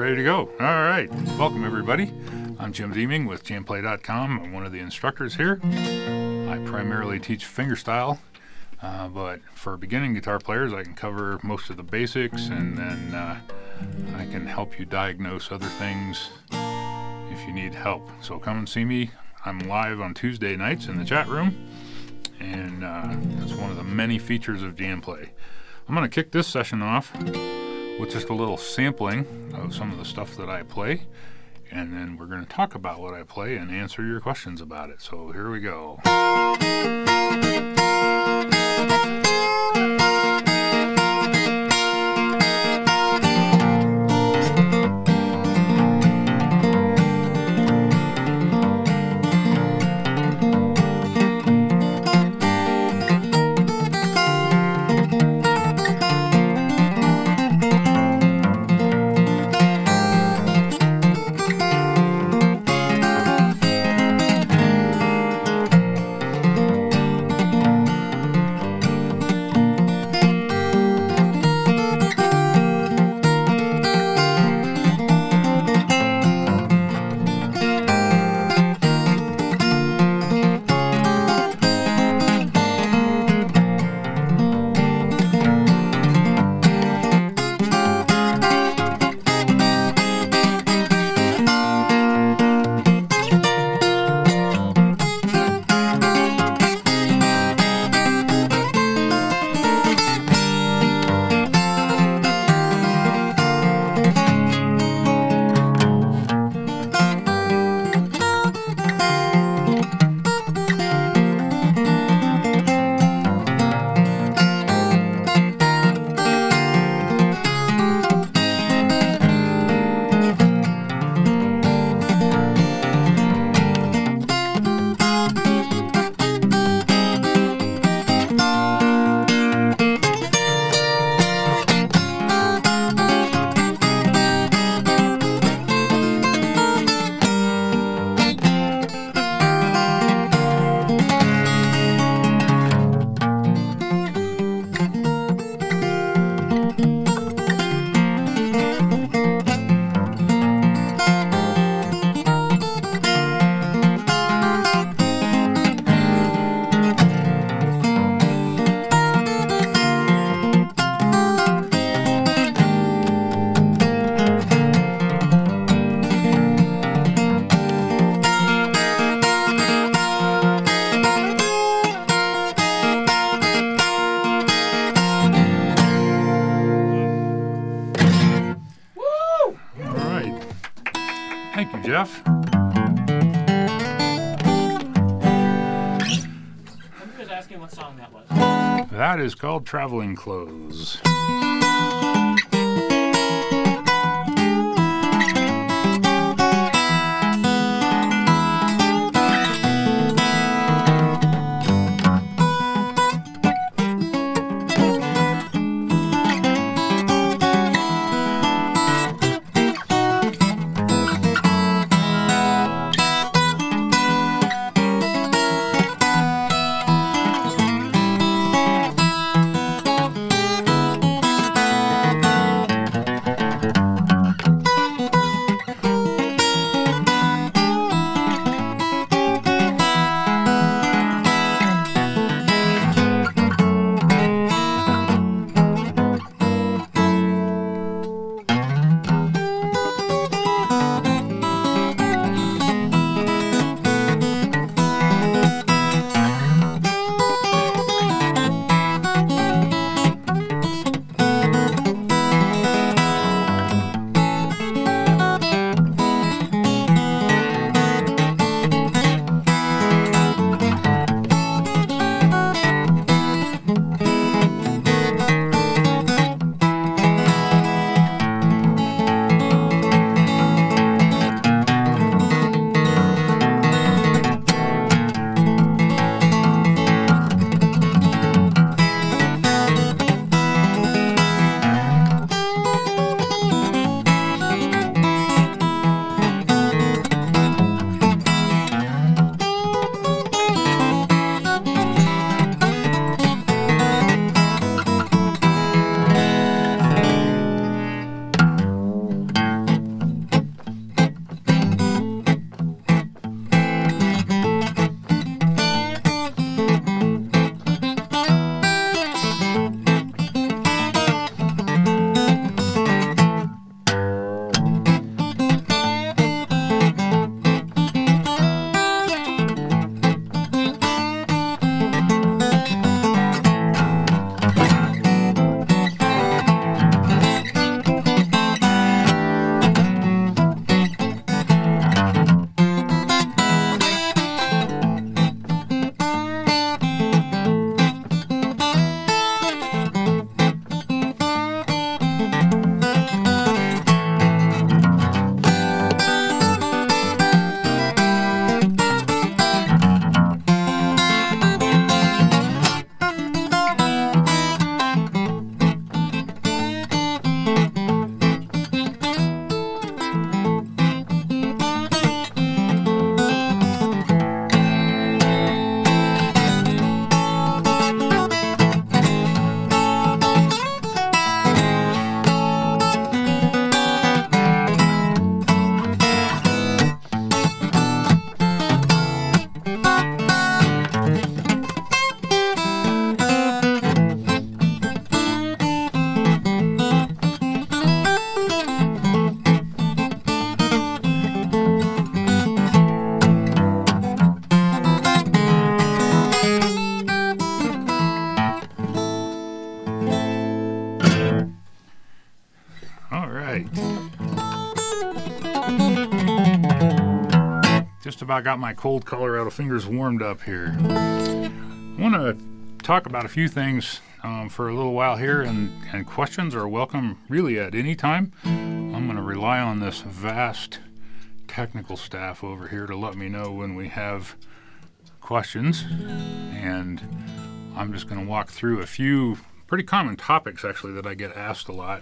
ready to go. All right. Welcome, everybody. I'm Jim Deeming with JamPlay.com. I'm one of the instructors here. I primarily teach fingerstyle, but for beginning guitar players, I can cover most of the basics, and then I can help you diagnose other things if you need help. So come and see me. I'm live on Tuesday nights in the chat room, and that's one of the many features of JamPlay. I'm going to kick this session off with just a little sampling of some of the stuff that I play, and then we're going to talk about what I play and answer your questions about it. So here we go. Thank you, Jeff. I was asking what song that was. That is called Traveling Clothes. just about got my cold Colorado fingers warmed up here. I want to talk about a few things for a little while here, and questions are welcome really at any time. I'm going to rely on this vast technical staff over here to let me know when we have questions, and I'm just going to walk through a few pretty common topics actually that I get asked a lot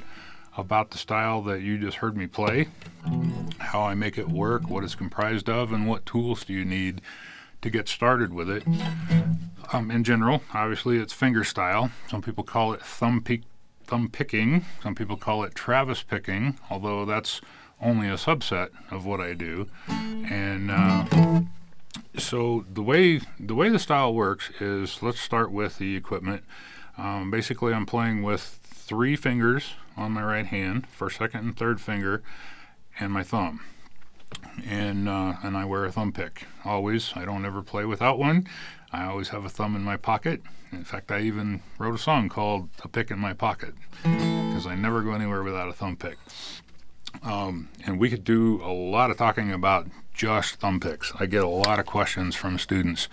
about the style that you just heard me play, how I make it work, what it's comprised of, and what tools do you need to get started with it. In general, obviously it's fingerstyle. Some people call it thumb picking. Some people call it Travis picking, although that's only a subset of what I do. And so the way the style works is, let's start with the equipment. Basically, I'm playing with 3 fingers on my right hand, first, second, and third finger, and my thumb. And I wear a thumb pick always. I don't ever play without one. I always have a thumb in my pocket. In fact, I even wrote a song called "A Pick in My Pocket" because I never go anywhere without a thumb pick. And we could do a lot of talking about just thumb picks. I get a lot of questions from students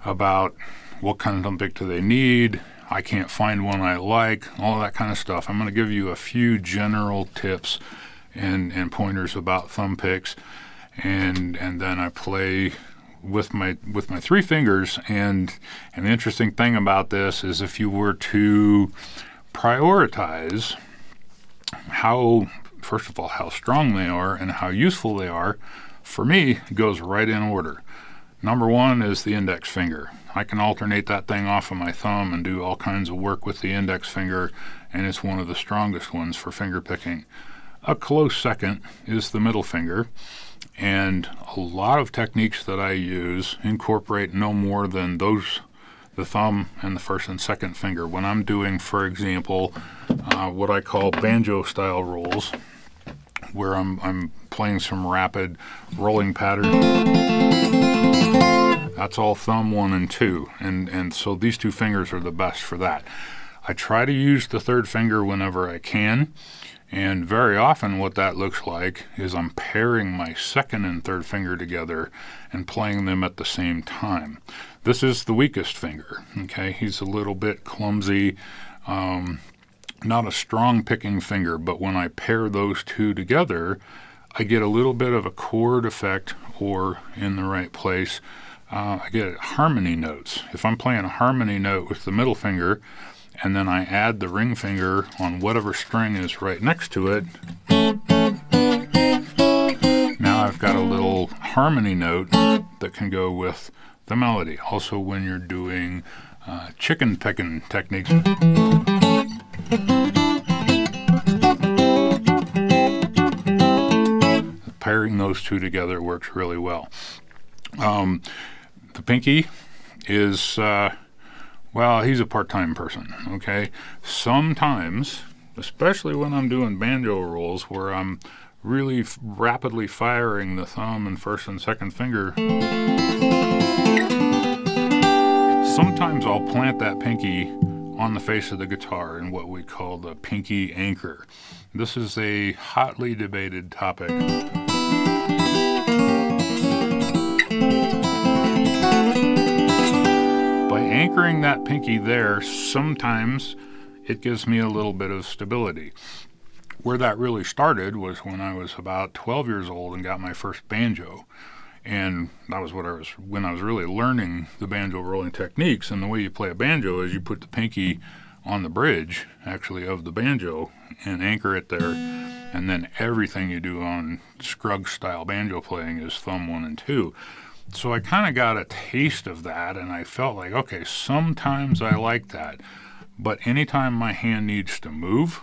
about what kind of thumb pick do they need. I can't find one I like, all that kind of stuff. I'm going to give you a few general tips and pointers about thumb picks, and then I play with my 3 fingers. And the interesting thing about this is, if you were to prioritize first of all, how strong they are and how useful they are, for me, it goes right in order. Number 1 is the index finger. I can alternate that thing off of my thumb and do all kinds of work with the index finger, and it's one of the strongest ones for finger picking. A close second is the middle finger, and a lot of techniques that I use incorporate no more than the thumb and the first and second finger. When I'm doing, for example, what I call banjo style rolls, where I'm playing some rapid rolling pattern, that's all thumb 1 and 2, and so these 2 fingers are the best for that. I try to use the third finger whenever I can, and very often what that looks like is I'm pairing my second and third finger together and playing them at the same time. This is the weakest finger, okay? He's a little bit clumsy, not a strong picking finger, but when I pair those 2 together, I get a little bit of a chord effect, or in the right place, I get harmony notes. If I'm playing a harmony note with the middle finger, and then I add the ring finger on whatever string is right next to it, now I've got a little harmony note that can go with the melody. Also, when you're doing chicken picking techniques, pairing those 2 together works really well. The pinky is, he's a part-time person, okay? Sometimes, especially when I'm doing banjo rolls where I'm really rapidly firing the thumb and first and second finger, sometimes I'll plant that pinky on the face of the guitar in what we call the pinky anchor. This is a hotly debated topic. By anchoring that pinky there, sometimes it gives me a little bit of stability. Where that really started was when I was about 12 years old and got my first banjo. And that was when I was really learning the banjo rolling techniques. And the way you play a banjo is you put the pinky on the bridge, actually, of the banjo and anchor it there. And then everything you do on Scruggs style banjo playing is thumb 1 and 2. So I kind of got a taste of that, and I felt like, okay, sometimes I like that. But anytime my hand needs to move,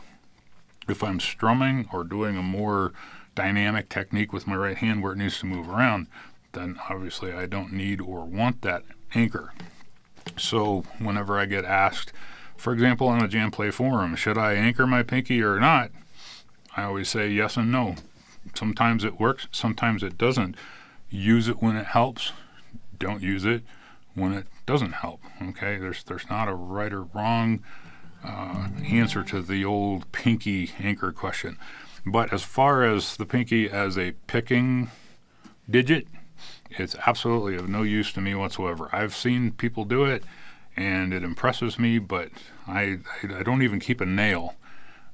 if I'm strumming or doing a more dynamic technique with my right hand where it needs to move around, then obviously I don't need or want that anchor. So whenever I get asked, for example, on a JamPlay forum, should I anchor my pinky or not, I always say yes and no. Sometimes it works, sometimes it doesn't. Use it when it helps. Don't use it when it doesn't help. Okay, there's not a right or wrong answer to the old pinky anchor question. But as far as the pinky as a picking digit, It's absolutely of no use to me whatsoever. I've seen people do it, and it impresses me, but I don't even keep a nail,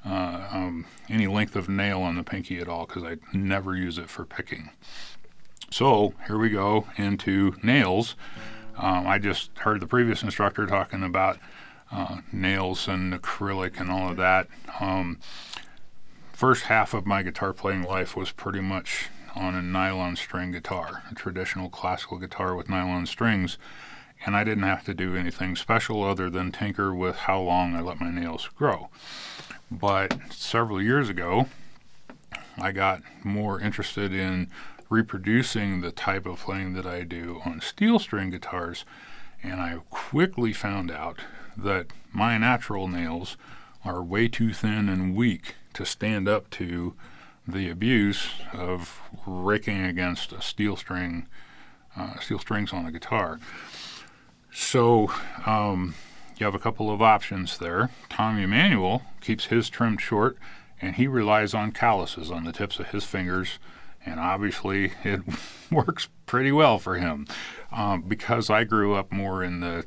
any length of nail on the pinky at all, because I never use it for picking. So here we go into nails. I just heard the previous instructor talking about nails and acrylic and all of that. First half of my guitar playing life was pretty much on a nylon string guitar, a traditional classical guitar with nylon strings, and I didn't have to do anything special other than tinker with how long I let my nails grow. But several years ago, I got more interested in reproducing the type of playing that I do on steel string guitars, and I quickly found out that my natural nails are way too thin and weak to stand up to the abuse of raking against a steel strings on a guitar. So you have a couple of options there. Tom Emanuel keeps his trimmed short, and he relies on calluses on the tips of his fingers, and obviously it works pretty well for him. Because I grew up more in the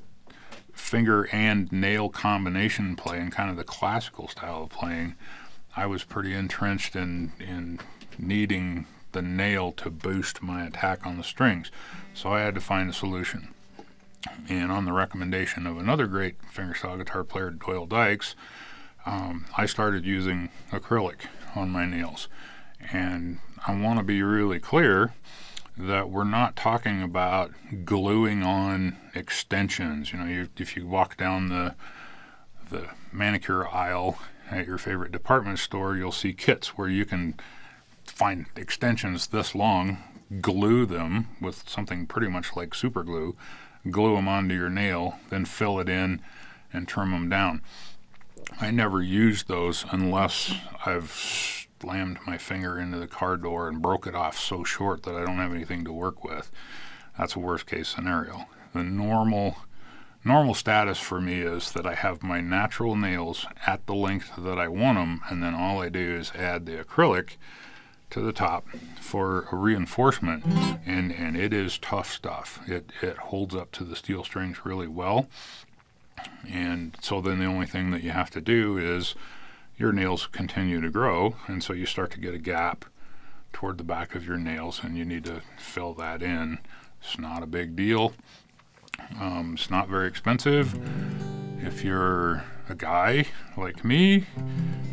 finger and nail combination playing, kind of the classical style of playing, I was pretty entrenched in needing the nail to boost my attack on the strings. So I had to find a solution. And on the recommendation of another great fingerstyle guitar player, Doyle Dykes, I started using acrylic on my nails. And I want to be really clear that we're not talking about gluing on extensions. You know, if you walk down the manicure aisle at your favorite department store, you'll see kits where you can find extensions this long, glue them with something pretty much like super glue, glue them onto your nail, then fill it in and trim them down. I never used those unless I've slammed my finger into the car door and broke it off so short that I don't have anything to work with. That's a worst case scenario. The normal status for me is that I have my natural nails at the length that I want them, and then all I do is add the acrylic to the top for a reinforcement, and it is tough stuff. It holds up to the steel strings really well, and so then the only thing that you have to do is your nails continue to grow, and so you start to get a gap toward the back of your nails, and you need to fill that in. It's not a big deal. It's not very expensive. If you're a guy like me,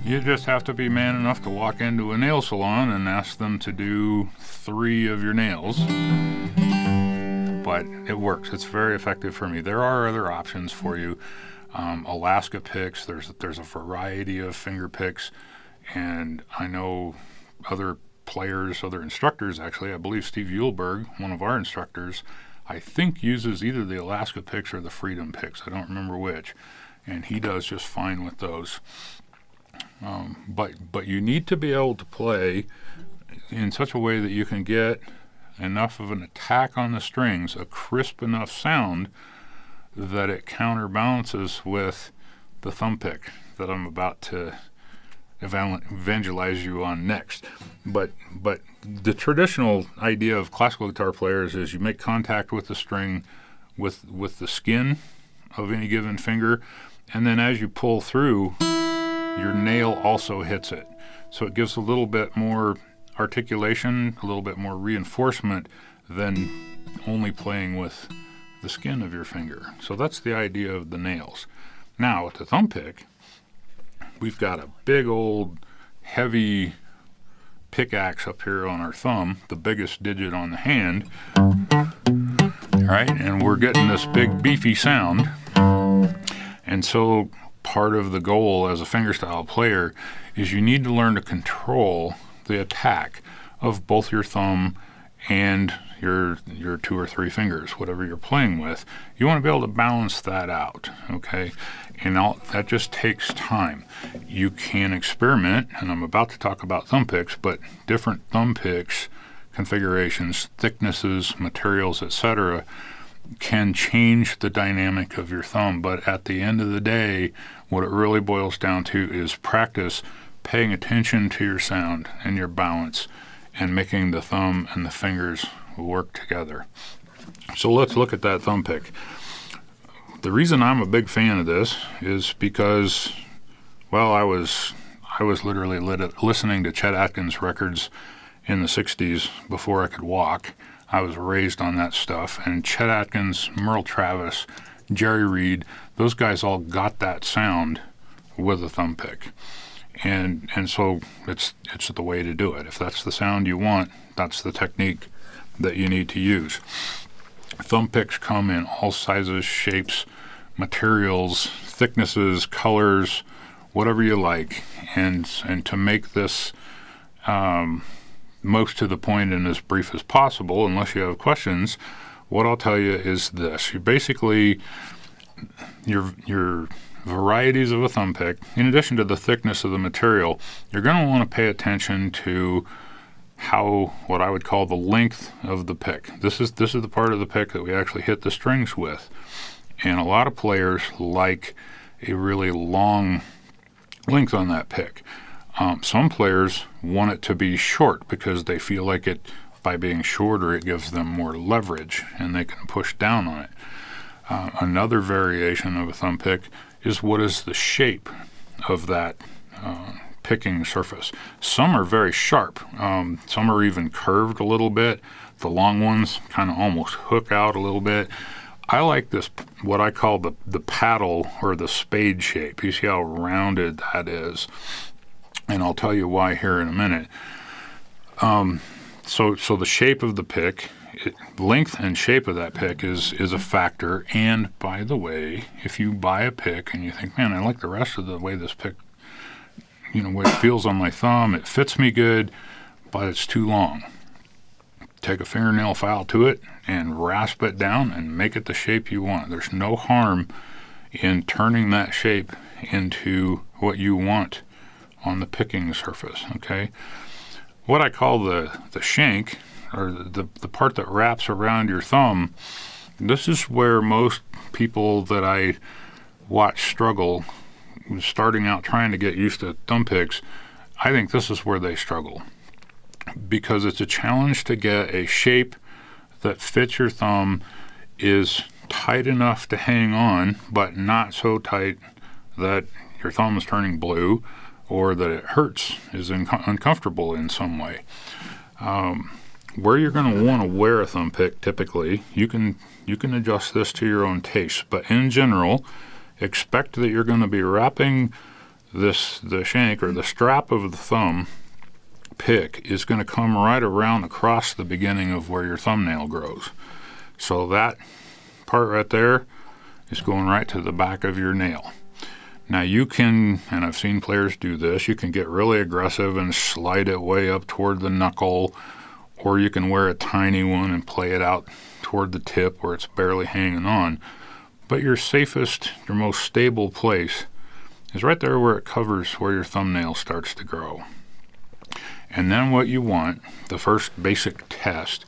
you just have to be man enough to walk into a nail salon and ask them to do 3 of your nails. But it works. It's very effective for me. There are other options for you. Alaska picks, there's a variety of finger picks, and I know other players, other instructors actually. I believe Steve Uhlberg, one of our instructors, I think uses either the Alaska picks or the Freedom picks. I don't remember which, and he does just fine with those. But you need to be able to play in such a way that you can get enough of an attack on the strings, a crisp enough sound that it counterbalances with the thumb pick that I'm about to evangelize you on next. But the traditional idea of classical guitar players is you make contact with the string with the skin of any given finger, and then as you pull through, your nail also hits it. So it gives a little bit more articulation, a little bit more reinforcement than only playing with the skin of your finger. So that's the idea of the nails. Now with the thumb pick, we've got a big old heavy pickaxe up here on our thumb, the biggest digit on the hand, right? And we're getting this big beefy sound. And so part of the goal as a fingerstyle player is you need to learn to control the attack of both your thumb and your 2 or 3 fingers, whatever you're playing with. You want to be able to balance that out, okay? And that just takes time. You can experiment, and I'm about to talk about thumb picks, but different thumb picks, configurations, thicknesses, materials, etc., can change the dynamic of your thumb. But at the end of the day, what it really boils down to is practice paying attention to your sound and your balance and making the thumb and the fingers work together. So let's look at that thumb pick. The reason I'm a big fan of this is because, well, I was literally listening to Chet Atkins records in the 60s before I could walk. I was raised on that stuff. And Chet Atkins, Merle Travis, Jerry Reed, those guys all got that sound with a thumb pick. And so it's the way to do it. If that's the sound you want, that's the technique that you need to use. Thumb picks come in all sizes, shapes, materials, thicknesses, colors, whatever you like. And to make this most to the point and as brief as possible, unless you have questions, what I'll tell you is this. You basically, your varieties of a thumb pick, in addition to the thickness of the material, you're going to want to pay attention to what I would call the length of the pick. This is the part of the pick that we actually hit the strings with. And a lot of players like a really long length on that pick. Some players want it to be short because they feel like by being shorter, it gives them more leverage and they can push down on it. Another variation of a thumb pick is what is the shape of that picking surface. Some are very sharp. Some are even curved a little bit. The long ones kind of almost hook out a little bit. I like this, what I call the paddle or the spade shape. You see how rounded that is. And I'll tell you why here in a minute. So the shape of the pick, length and shape of that pick is a factor. And by the way, if you buy a pick and you think, man, I like the rest of the way this pick, what it feels on my thumb, it fits me good, but it's too long. Take a fingernail file to it and rasp it down and make it the shape you want. There's no harm in turning that shape into what you want on the picking surface, okay? What I call the shank, or the part that wraps around your thumb, this is where most people that I watch struggle, starting out trying to get used to thumb picks, I think this is where they struggle. Because it's a challenge to get a shape that fits your thumb, is tight enough to hang on, but not so tight that your thumb is turning blue or that it hurts, is uncomfortable in some way. Where you're going to want to wear a thumb pick, typically, you can adjust this to your own taste, but in general, expect that you're going to be wrapping the shank or the strap of the thumb pick is going to come right around across the beginning of where your thumbnail grows. So that part right there is going right to the back of your nail. Now you can, and I've seen players do this, you can get really aggressive and slide it way up toward the knuckle, or you can wear a tiny one and play it out toward the tip where it's barely hanging on. But your safest, your most stable place is right there where it covers where your thumbnail starts to grow. And then what you want, the first basic test,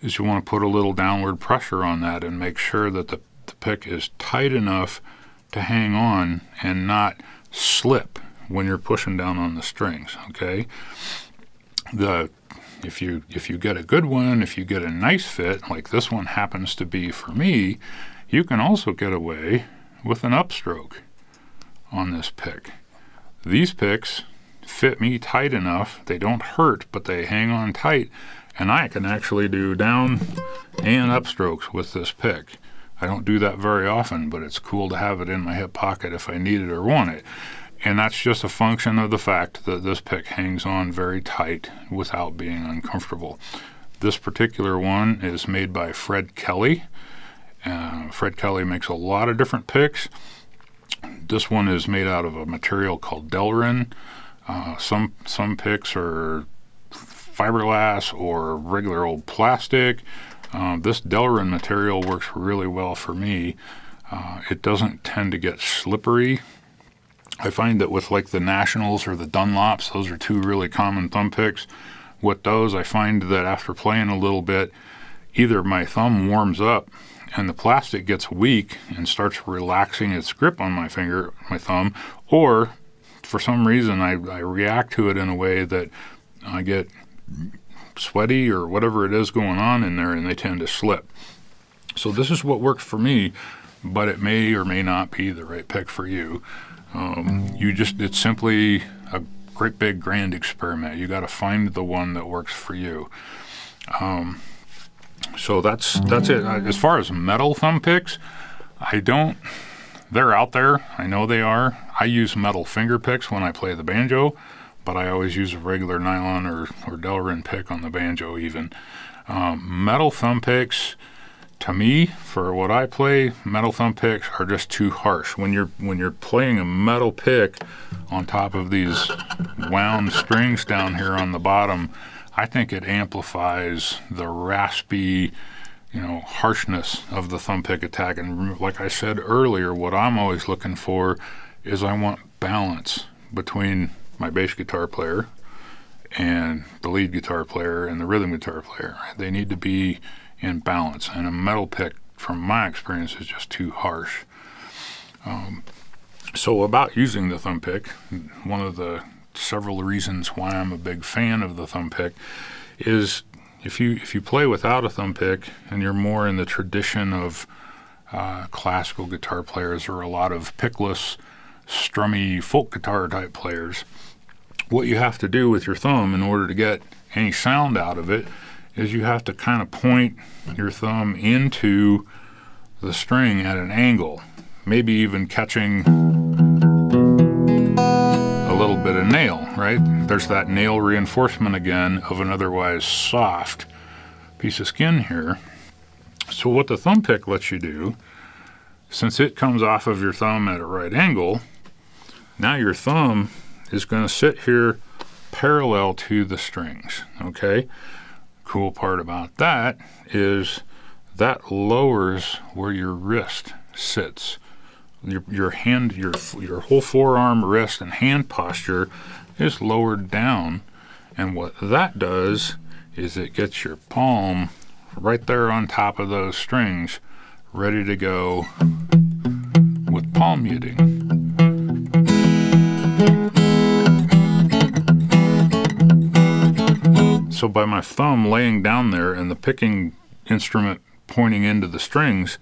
is you want to put a little downward pressure on that and make sure that the pick is tight enough to hang on and not slip when you're pushing down on the strings, okay? If you get a good one, if you get a nice fit, like this one happens to be for me, you can also get away with an upstroke on this pick. These picks fit me tight enough, they don't hurt, but they hang on tight, and I can actually do down and upstrokes with this pick. I don't do that very often, but it's cool to have it in my hip pocket if I need it or want it. And that's just a function of the fact that this pick hangs on very tight without being uncomfortable. This particular one is made by Fred Kelly. Fred Kelly makes a lot of different picks. This one is made out of a material called Delrin. Some picks are fiberglass or regular old plastic. This Delrin material works really well for me. It doesn't tend to get slippery. I find that with like the Nationals or the Dunlops, those are two really common thumb picks. With those, I find that after playing a little bit, either my thumb warms up and the plastic gets weak and starts relaxing its grip on my thumb, or for some reason I react to it in a way that I get sweaty or whatever it is going on in there, and they tend to slip. So this is what works for me, but it may or may not be the right pick for you. It's simply a great big grand experiment. You got to find the one that works for you. So that's it. As far as metal thumb picks, they're out there. I know they are. I use metal finger picks when I play the banjo, but I always use a regular nylon or Delrin pick on the banjo even. Metal thumb picks, to me, for what I play, metal thumb picks are just too harsh. When you're playing a metal pick on top of these wound strings down here on the bottom, I think it amplifies the raspy, harshness of the thumb pick attack. And like I said earlier, what I'm always looking for is I want balance between my bass guitar player and the lead guitar player and the rhythm guitar player. They need to be in balance, and a metal pick, from my experience, is just too harsh. So about using the thumb pick, one of the several reasons why I'm a big fan of the thumb pick is if you play without a thumb pick and you're more in the tradition of classical guitar players or a lot of pickless, strummy folk guitar type players, what you have to do with your thumb in order to get any sound out of it is you have to kind of point your thumb into the string at an angle, maybe even catching a little bit of nail, right? There's that nail reinforcement again of an otherwise soft piece of skin here. So what the thumb pick lets you do, since it comes off of your thumb at a right angle, now your thumb is going to sit here parallel to the strings, okay? Cool part about that is that lowers where your wrist sits. Your hand, your whole forearm, wrist, and hand posture is lowered down, and what that does is it gets your palm right there on top of those strings, ready to go with palm muting. So by my thumb laying down there and the picking instrument pointing into the strings,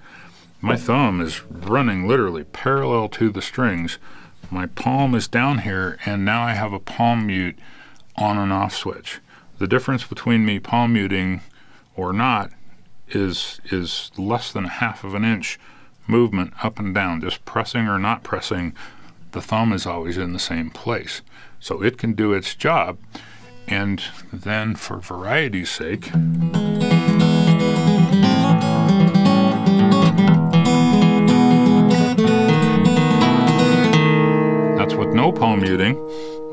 my thumb is running literally parallel to the strings. My palm is down here, and now I have a palm mute on and off switch. The difference between me palm muting or not is less than a half of an inch movement up and down. Just pressing or not pressing, the thumb is always in the same place. So it can do its job. And then for variety's sake, that's with no palm muting.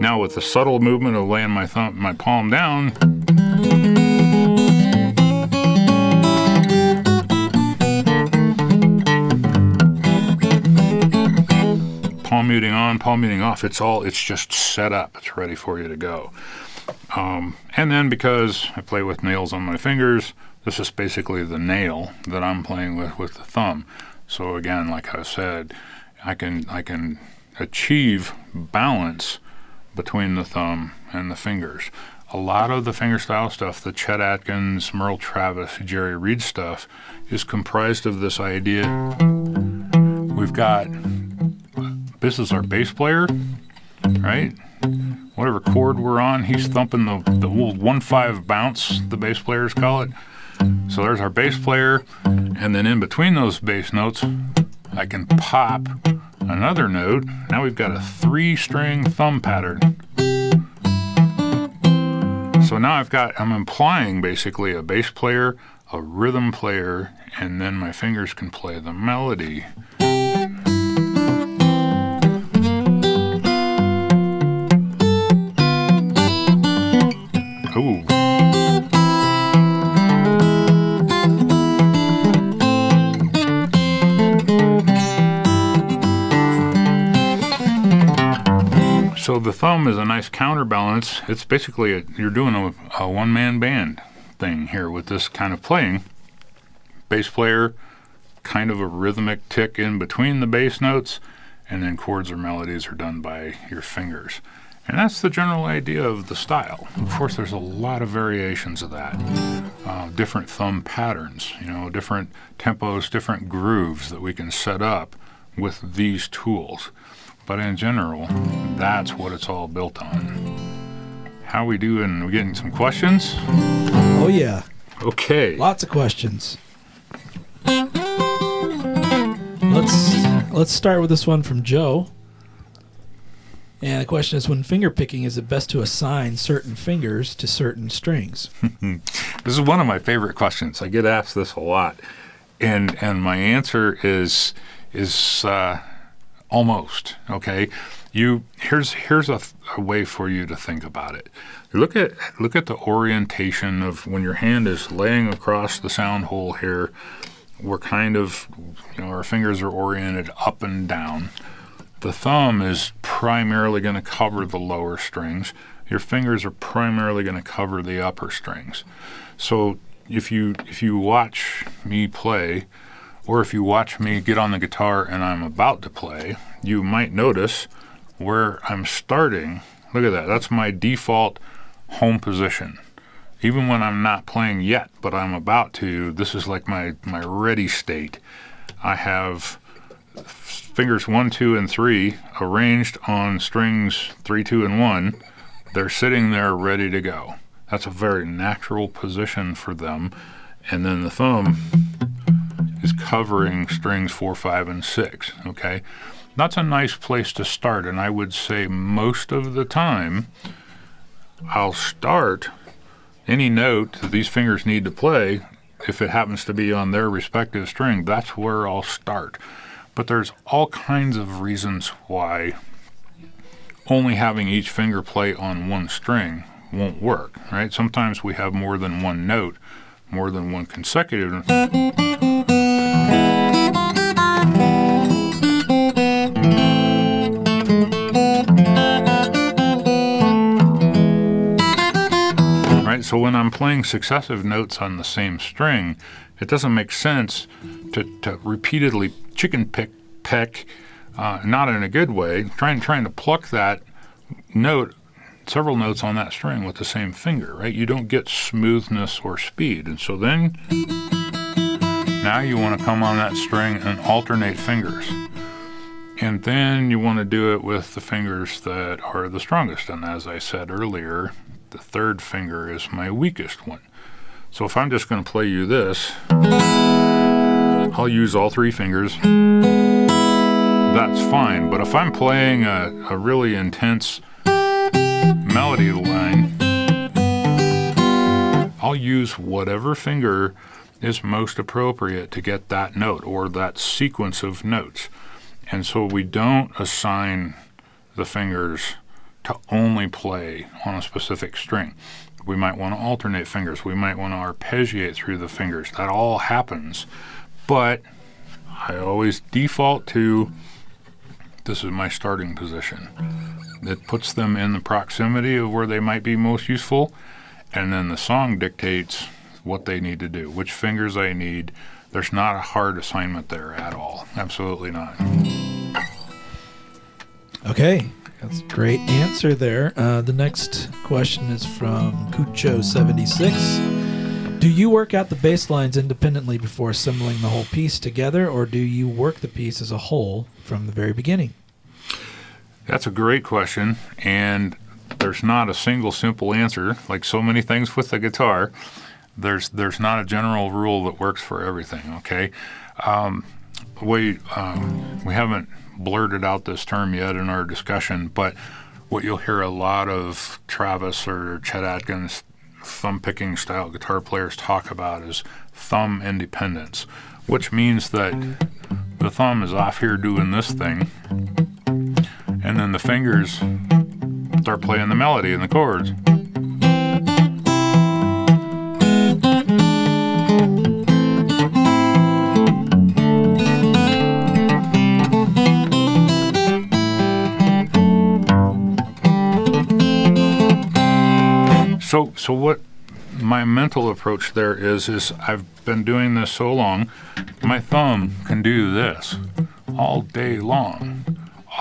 Now with the subtle movement of laying my palm down, palm muting on, palm muting off, it's just set up. It's ready for you to go. And then because I play with nails on my fingers, this is basically the nail that I'm playing with the thumb. So again, like I said, I can achieve balance between the thumb and the fingers. A lot of the fingerstyle stuff, the Chet Atkins, Merle Travis, Jerry Reed stuff, is comprised of this idea. We've got, this is our bass player, right? Whatever chord we're on, he's thumping the old 1/5 bounce, the bass players call it. So there's our bass player, and then in between those bass notes, I can pop another note. Now we've got a 3-string thumb pattern. So now I'm implying basically a bass player, a rhythm player, and then my fingers can play the melody. Ooh. So the thumb is a nice counterbalance. It's basically you're doing a one-man band thing here with this kind of playing. Bass player, kind of a rhythmic tick in between the bass notes, and then chords or melodies are done by your fingers. And that's the general idea of the style. Of course, there's a lot of variations of that. Different thumb patterns, different tempos, different grooves that we can set up with these tools. But in general, that's what it's all built on. How we doing? We getting some questions? Oh, yeah. Okay. Lots of questions. Let's start with this one from Joe. And the question is, when finger picking, is it best to assign certain fingers to certain strings? This is one of my favorite questions. I get asked this a lot. And my answer is almost, okay? Here's a way for you to think about it. Look at the orientation of when your hand is laying across the sound hole here. We're kind of, our fingers are oriented up and down. The thumb is primarily going to cover the lower strings. Your fingers are primarily going to cover the upper strings. So if you watch me play, or if you watch me get on the guitar and I'm about to play, you might notice where I'm starting. Look at that. That's my default home position. Even when I'm not playing yet, but I'm about to, this is like my ready state. I have fingers 1, 2, and 3 arranged on strings 3, 2, and 1. They're sitting there ready to go. That's a very natural position for them. And then the thumb is covering strings 4, 5, and 6, okay? That's a nice place to start, and I would say most of the time I'll start any note that these fingers need to play. If it happens to be on their respective string, that's where I'll start. But there's all kinds of reasons why only having each finger play on one string won't work, right? Sometimes we have more than one note, more than one consecutive. So when I'm playing successive notes on the same string, it doesn't make sense to repeatedly chicken peck, not in a good way, trying to pluck that note, several notes on that string with the same finger, right? You don't get smoothness or speed. And so then, now you want to come on that string and alternate fingers. And then you want to do it with the fingers that are the strongest. And as I said earlier, the third finger is my weakest one. So if I'm just going to play you this, I'll use all 3 fingers. That's fine. But if I'm playing a really intense melody line, I'll use whatever finger is most appropriate to get that note or that sequence of notes. And so we don't assign the fingers to only play on a specific string. We might want to alternate fingers. We might want to arpeggiate through the fingers. That all happens. But I always default to, this is my starting position. It puts them in the proximity of where they might be most useful, and then the song dictates what they need to do, which fingers I need. There's not a hard assignment there at all. Absolutely not. Okay. That's a great answer there. The next question is from Cucho76. Do you work out the bass lines independently before assembling the whole piece together, or do you work the piece as a whole from the very beginning? That's a great question, and there's not a single simple answer. Like so many things with the guitar, there's not a general rule that works for everything, okay? We haven't blurted out this term yet in our discussion, but what you'll hear a lot of Travis or Chet Atkins thumb-picking style guitar players talk about is thumb independence, which means that the thumb is off here doing this thing, and then the fingers start playing the melody and the chords. So what my mental approach there is I've been doing this so long, my thumb can do this all day long.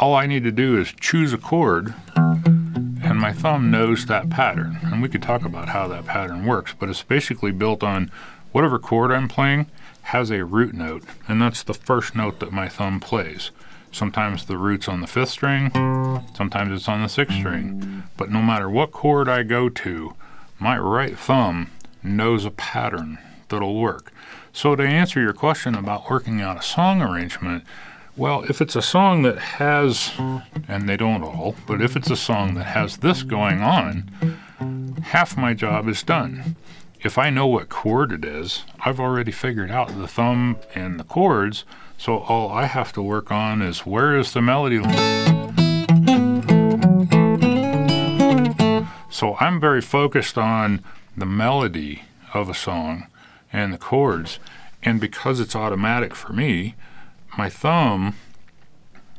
All I need to do is choose a chord, and my thumb knows that pattern. And we could talk about how that pattern works, but it's basically built on whatever chord I'm playing has a root note, and that's the first note that my thumb plays. Sometimes the root's on the 5th string, sometimes it's on the 6th string. But no matter what chord I go to, my right thumb knows a pattern that'll work. So to answer your question about working out a song arrangement, well, if it's a song that has, and they don't all, but if it's a song that has this going on, half my job is done. If I know what chord it is, I've already figured out the thumb and the chords, so all I have to work on is where is the melody. So I'm very focused on the melody of a song and the chords, and because it's automatic for me, my thumb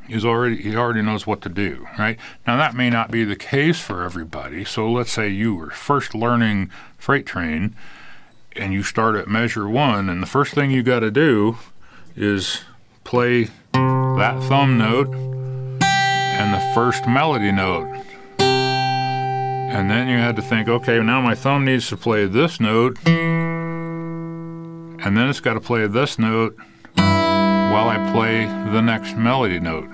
he already knows what to do, right? Now that may not be the case for everybody. So let's say you were first learning Freight Train and you start at measure 1, and the first thing you got to do is play that thumb note and the first melody note. And then you had to think, okay, now my thumb needs to play this note, and then it's got to play this note while I play the next melody note.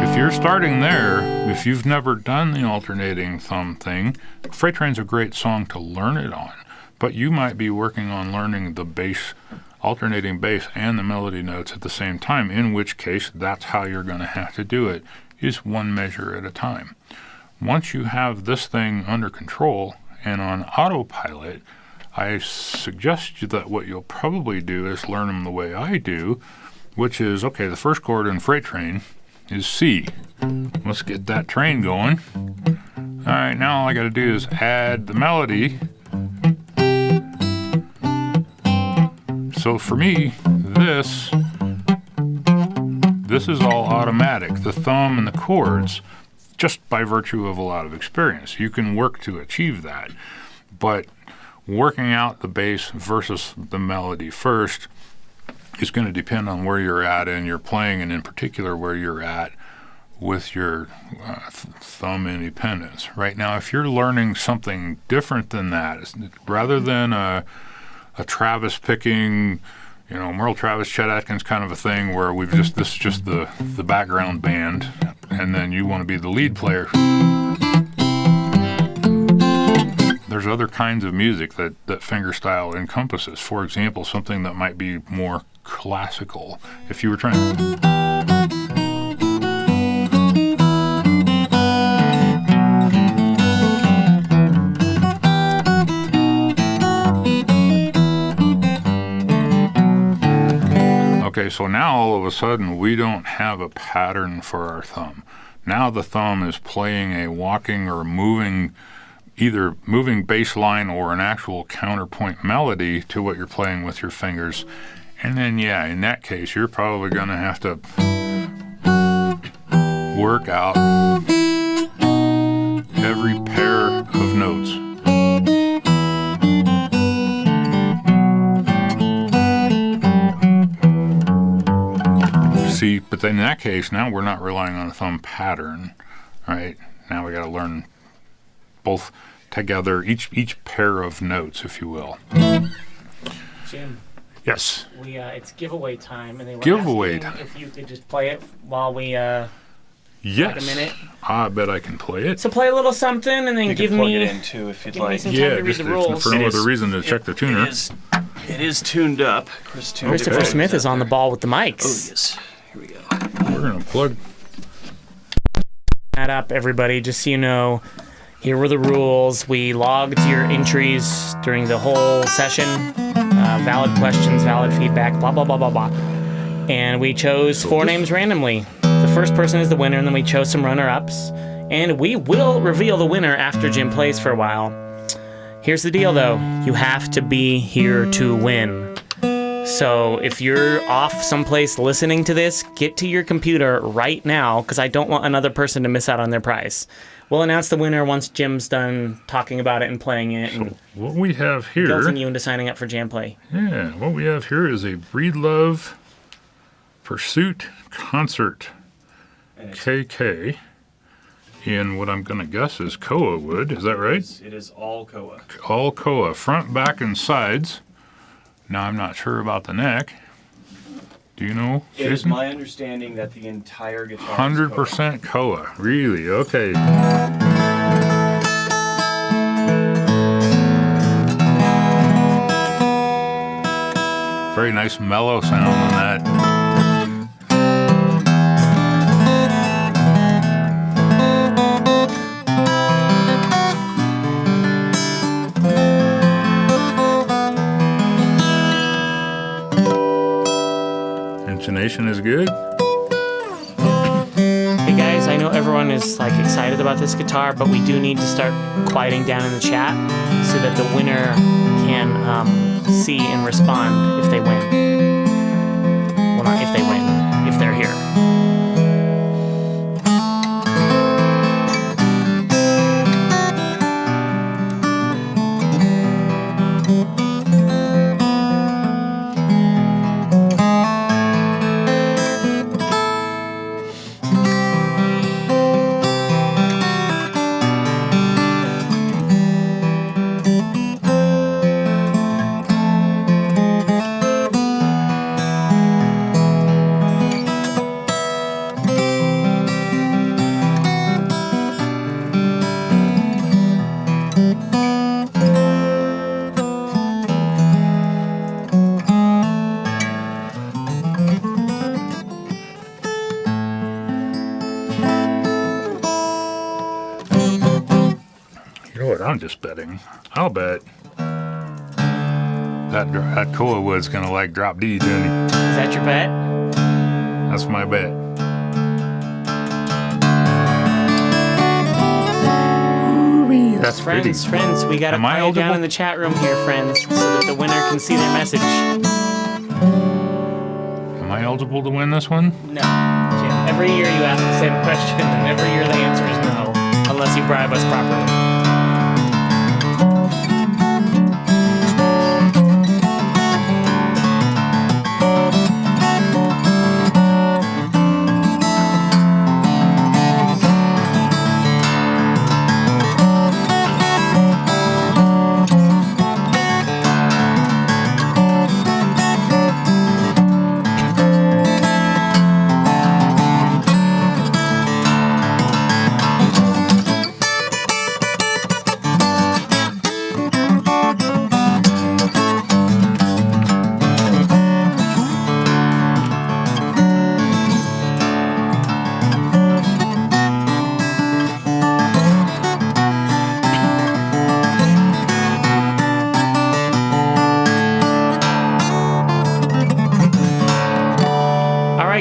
If you're starting there, if you've never done the alternating thumb thing, Freight Train's a great song to learn it on, but you might be working on learning the bass, alternating bass and the melody notes at the same time, in which case that's how you're going to have to do it, is one measure at a time. Once you have this thing under control and on autopilot, I suggest that what you'll probably do is learn them the way I do, which is, okay, the first chord in Freight Train is C. Let's get that train going. All right, now all I got to do is add the melody. So for me, this is all automatic, the thumb and the chords, just by virtue of a lot of experience. You can work to achieve that, but working out the bass versus the melody first is going to depend on where you're at and your playing, and in particular where you're at with your thumb independence. Right now, if you're learning something different than that, rather than a Travis picking, Merle Travis, Chet Atkins kind of a thing where this is just the background band, and then you want to be the lead player. There's other kinds of music that fingerstyle encompasses. For example, something that might be more classical. If you were trying Okay, so now all of a sudden we don't have a pattern for our thumb. Now the thumb is playing a walking or either moving bass line or an actual counterpoint melody to what you're playing with your fingers. And then, in that case, you're probably going to have to work out every pair of notes. See, but then in that case, now we're not relying on a thumb pattern, right? Now we got to learn both together, each pair of notes, if you will. Jim. Yes. It's giveaway time, and they were giveaway asking if you could just play it while we yes. Like a minute. I bet I can play it. So play a little something, and then give me it in too if you'd me like. some time to read the rules. For no other reason to check the tuner. It is tuned up. Christopher Smith is on the ball with the mics. Oh yes. Here we go. We're gonna plug that up, everybody. Just so you know, here were the rules. We logged your entries during the whole session. Valid questions, valid feedback, blah, blah, blah, blah, blah. And we chose 4 names randomly. The first person is the winner, and then we chose some runner-ups. And we will reveal the winner after Jim plays for a while. Here's the deal, though. You have to be here to win. So if you're off someplace listening to this, get to your computer right now, because I don't want another person to miss out on their prize. We'll announce the winner once Jim's done talking about it and playing it. And what we have here... guilting you into signing up for JamPlay. Yeah, what we have here is a Breed Love Pursuit Concert And it's, KK in what I'm going to guess is koa wood. Is that right? it is all koa. All koa, front, back, and sides. Now, I'm not sure about the neck. Do you know, It is Jason? my understanding that the entire guitar is 100% koa. Really? Okay. Very nice mellow sound on that. Intonation is good. Hey guys, I know everyone is like excited about this guitar, but we do need to start quieting down in the chat so that the winner can see and respond if they win. Well, not if they win, if they're here. You know what? I'm just betting. I'll bet that koa wood's gonna like drop D, Jenny. Is that your bet? That's my bet. Ooh, that's pretty. Friends, we gotta Am I quiet down eligible? in the chat room here, friends, so that the winner can see their message. Am I eligible to win this one? No, Jim. Every year you ask the same question, and every year the answer is no, unless you bribe us properly.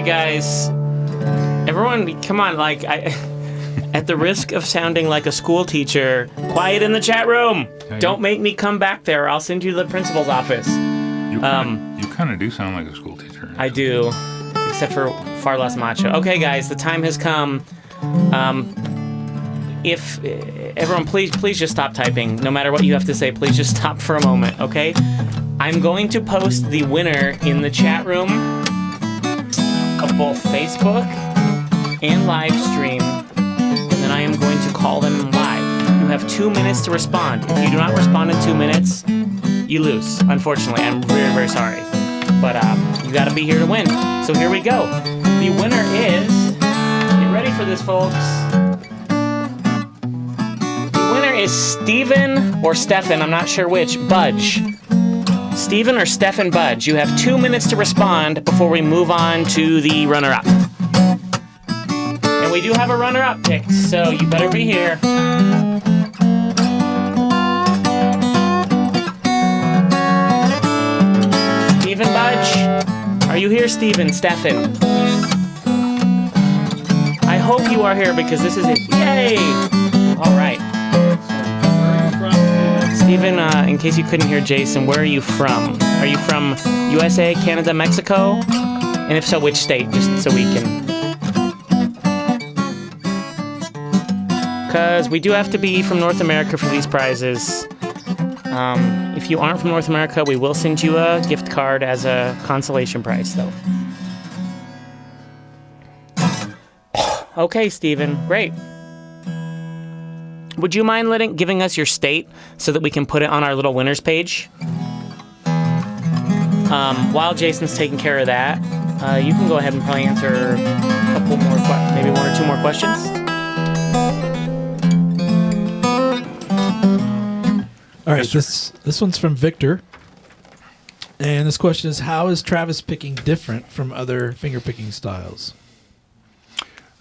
Guys, everyone, come on, like, at the risk of sounding like a school teacher, quiet in the chat room. Yeah, Don't make me come back there. I'll send you to the principal's office. You kind of do sound like a school teacher. I do, except for far less macho. Okay, guys, the time has come. If everyone, please just stop typing. No matter what you have to say, please just stop for a moment, okay? I'm going to post the winner in the chat room of both Facebook and live stream, and then I am going to call them live. You have 2 minutes to respond. If you do not respond in 2 minutes, you lose. Unfortunately, I'm very, very sorry. But you gotta be here to win. So here we go. The winner is, get ready for this, folks. The winner is Steven or Stefan, I'm not sure which, Budge. Steven or Stefan Budge, you have 2 minutes to respond before we move on to the runner-up. And we do have a runner-up picked, so you better be here. Steven Budge, are you here, Steven? Stefan? I hope you are here because this is it. Yay! All right. Steven, in case you couldn't hear Jason, where are you from? Are you from USA, Canada, Mexico? And if so, which state? Just so we can... Because we do have to be from North America for these prizes. If you aren't from North America, we will send you a gift card as a consolation prize, though. Okay, Stephen. Great. Would you mind giving us your state so that we can put it on our little winners page? While Jason's taking care of that, you can go ahead and probably answer a couple more, maybe one or two more questions. All right, this one's from Victor. And this question is, how is Travis picking different from other finger picking styles?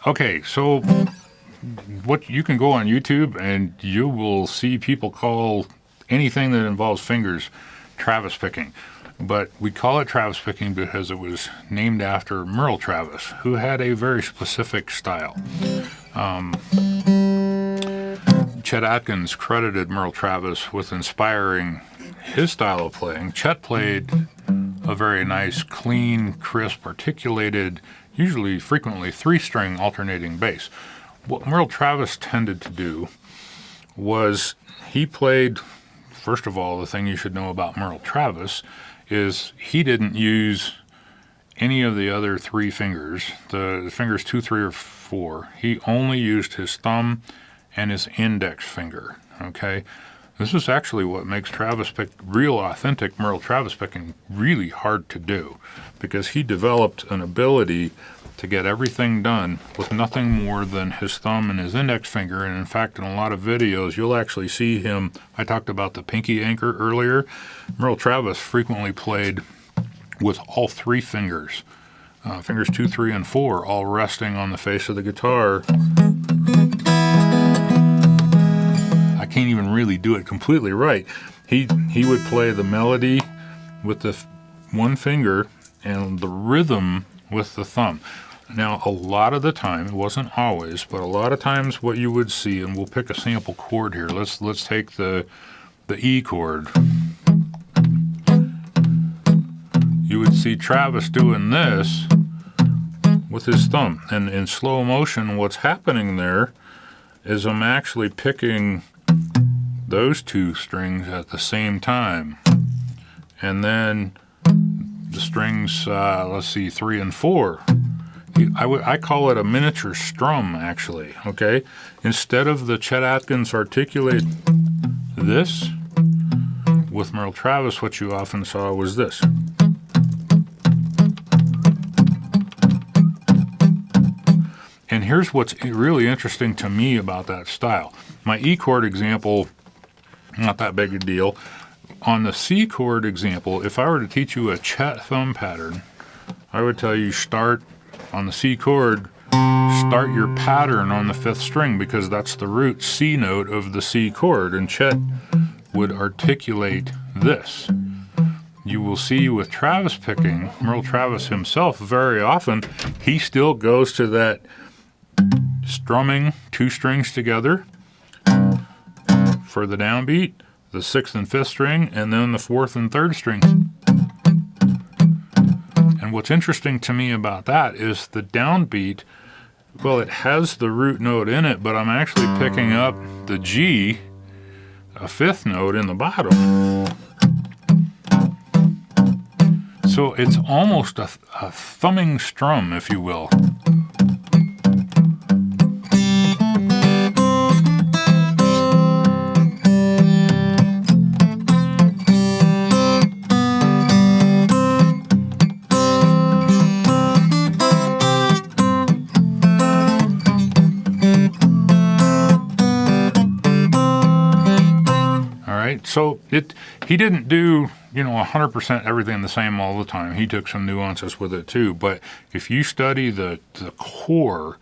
Okay, so what you can go on YouTube and you will see people call anything that involves fingers Travis picking. But we call it Travis picking because it was named after Merle Travis, who had a very specific style. Chet Atkins credited Merle Travis with inspiring his style of playing. Chet played a very nice, clean, crisp, articulated, usually frequently 3-string alternating bass. What Merle Travis tended to do was he played, first of all, the thing you should know about Merle Travis is he didn't use any of the other 3 fingers, the fingers 2, 3, or 4. He only used his thumb and his index finger, okay? This is actually what makes Travis pick, real authentic Merle Travis picking, really hard to do, because he developed an ability to get everything done with nothing more than his thumb and his index finger. And in fact, in a lot of videos, you'll actually see him. I talked about the pinky anchor earlier. Merle Travis frequently played with all 3 fingers, fingers 2, 3, and 4, all resting on the face of the guitar. I can't even really do it completely right. He would play the melody with the one finger and the rhythm with the thumb. Now, a lot of the time, it wasn't always, but a lot of times what you would see, and we'll pick a sample chord here. Let's take the E chord. You would see Travis doing this with his thumb. And in slow motion, what's happening there is I'm actually picking those 2 strings at the same time. And then the strings, let's see, 3 and 4. I call it a miniature strum, actually, okay? Instead of the Chet Atkins articulate this, with Merle Travis, what you often saw was this. And here's what's really interesting to me about that style. My E chord example, not that big a deal. On the C chord example, if I were to teach you a Chet thumb pattern, I would tell you start on the C chord, start your pattern on the 5th string, because that's the root C note of the C chord, and Chet would articulate this. You will see with Travis picking, Merle Travis himself, very often, he still goes to that strumming 2 strings together for the downbeat, the 6th and 5th string, and then the 4th and 3rd string. And what's interesting to me about that is the downbeat, well, it has the root note in it, but I'm actually picking up the G, a 5th note in the bottom. So it's almost a thumbing strum, if you will. So he didn't do, 100% everything the same all the time. He took some nuances with it too. But if you study the core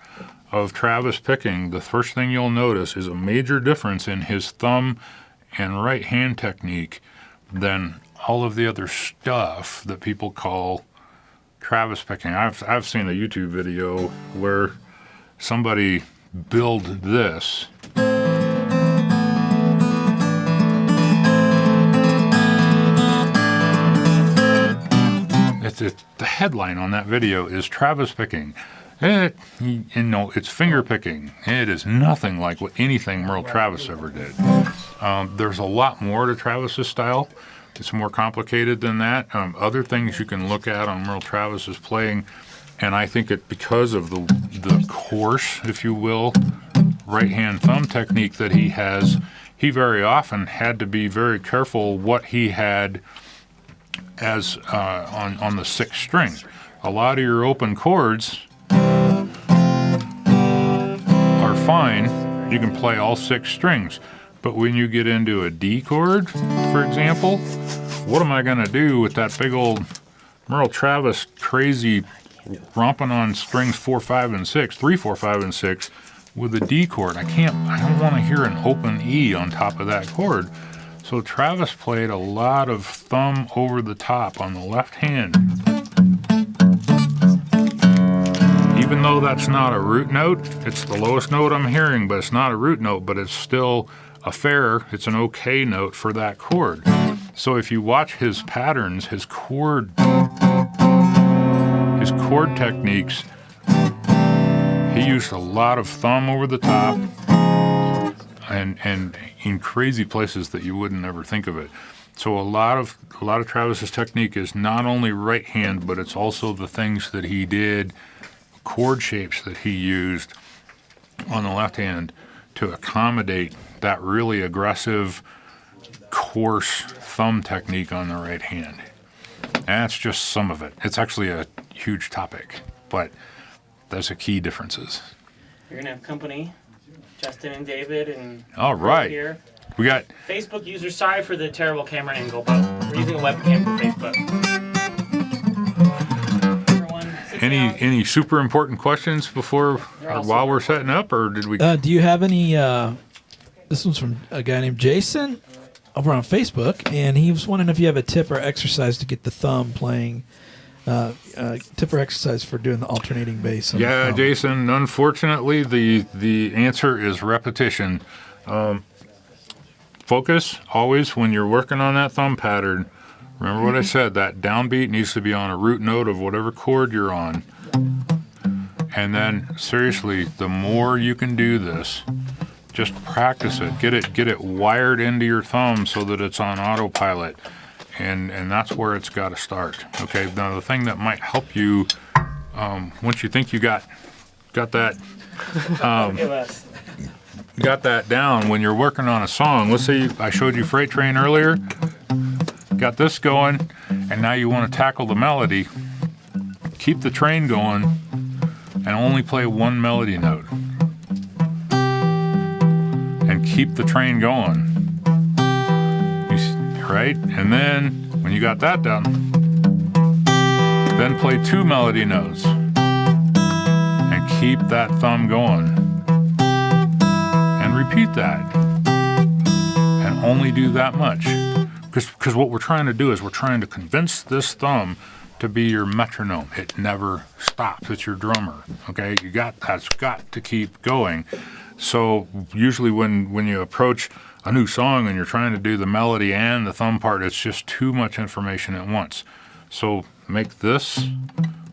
of Travis picking, the first thing you'll notice is a major difference in his thumb and right hand technique than all of the other stuff that people call Travis picking. I've seen a YouTube video where somebody build this. The headline on that video is Travis picking. It's finger picking. It is nothing like anything Merle Travis ever did. There's a lot more to Travis's style. It's more complicated than that. Other things you can look at on Merle Travis's playing, And I think it because of the coarse, if you will, right-hand thumb technique that he has, he very often had to be very careful what he had as on the 6th string. A lot of your open chords are fine. You can play all 6 strings. But when you get into a D chord, for example, what am I going to do with that big old Merle Travis crazy romping on strings 4, 5, and 6, 3, 4, 5, and 6 with a D chord? I don't want to hear an open E on top of that chord. So Travis played a lot of thumb over the top on the left hand. Even though that's not a root note, it's the lowest note I'm hearing, but it's not a root note, but it's still it's an okay note for that chord. So if you watch his patterns, his chord techniques, he used a lot of thumb over the top and in crazy places that you wouldn't ever think of it. So a lot of Travis's technique is not only right hand, but it's also the things that he did, chord shapes that he used on the left hand to accommodate that really aggressive, coarse thumb technique on the right hand. And that's just some of it. It's actually a huge topic, but there's the key differences. You're going to have company, Justin and David, and all right. Here. We got Facebook users. Sorry for the terrible camera angle, but we're using a webcam for Facebook. any super important questions while we're setting up, or did we? Do you have any? This one's from a guy named Jason over on Facebook, and he was wondering if you have a tip or exercise to get the thumb playing. Tip or exercise for doing the alternating bass. Yeah, Jason. Unfortunately, the answer is repetition. Focus always when you're working on that thumb pattern. Remember what I said, that downbeat needs to be on a root note of whatever chord you're on. And then, seriously, the more you can do this, just practice it. Get it wired into your thumb so that it's on autopilot. And that's where it's got to start. Okay, now the thing that might help you, once you think you got that got that down, when you're working on a song, let's say I showed you Freight Train earlier, got this going, and now you want to tackle the melody, keep the train going, and only play one melody note. And keep the train going. Right? And then, when you got that done, then play 2 melody notes. And keep that thumb going. And repeat that. And only do that much. Because what we're trying to do is we're trying to convince this thumb to be your metronome. It never stops. It's your drummer. Okay? That's got to keep going. So usually when you approach a new song and you're trying to do the melody and the thumb part, it's just too much information at once. So make this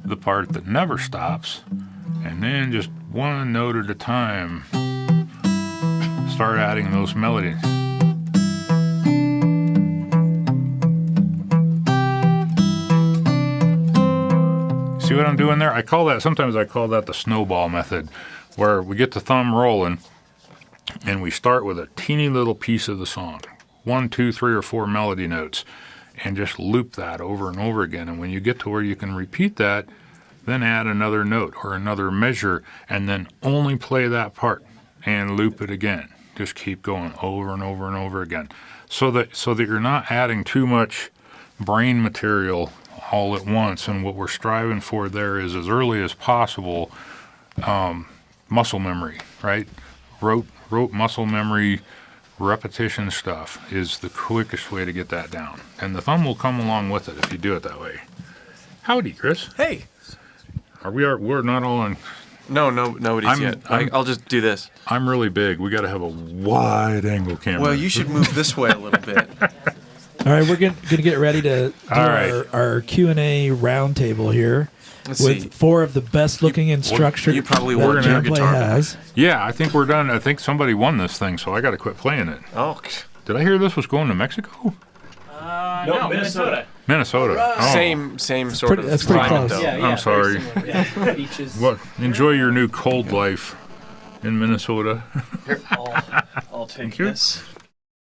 the part that never stops, and then just one note at a time, start adding those melodies. See what I'm doing there? Sometimes I call that the snowball method, where we get the thumb rolling and we start with a teeny little piece of the song, 1, 2, 3, or 4 melody notes, and just loop that over and over again. And when you get to where you can repeat that, then add another note or another measure, and then only play that part and loop it again. Just keep going over and over and over again, so that you're not adding too much brain material all at once. And what we're striving for there is, as early as possible, muscle memory, right? Rote muscle memory, repetition stuff is the quickest way to get that down. And the thumb will come along with it if you do it that way. Howdy, Chris. Hey. We're not all on. No, nobody's yet. I'll just do this. I'm really big. We got to have a wide angle camera. Well, you should move this way a little bit. All right, we're going to get ready to do our Q&A roundtable here. Let's with see. 4 of the best looking instructors You probably that were gonna have JamPlay guitar has. Yeah, I think we're done. I think somebody won this thing, so I got to quit playing it. Oh. Did I hear this was going to Mexico? No, Minnesota. Minnesota. Oh. Same sort of that's pretty climate, close. though. I'm sorry. Beaches. What? Enjoy your new cold life in Minnesota. I'll take you. this.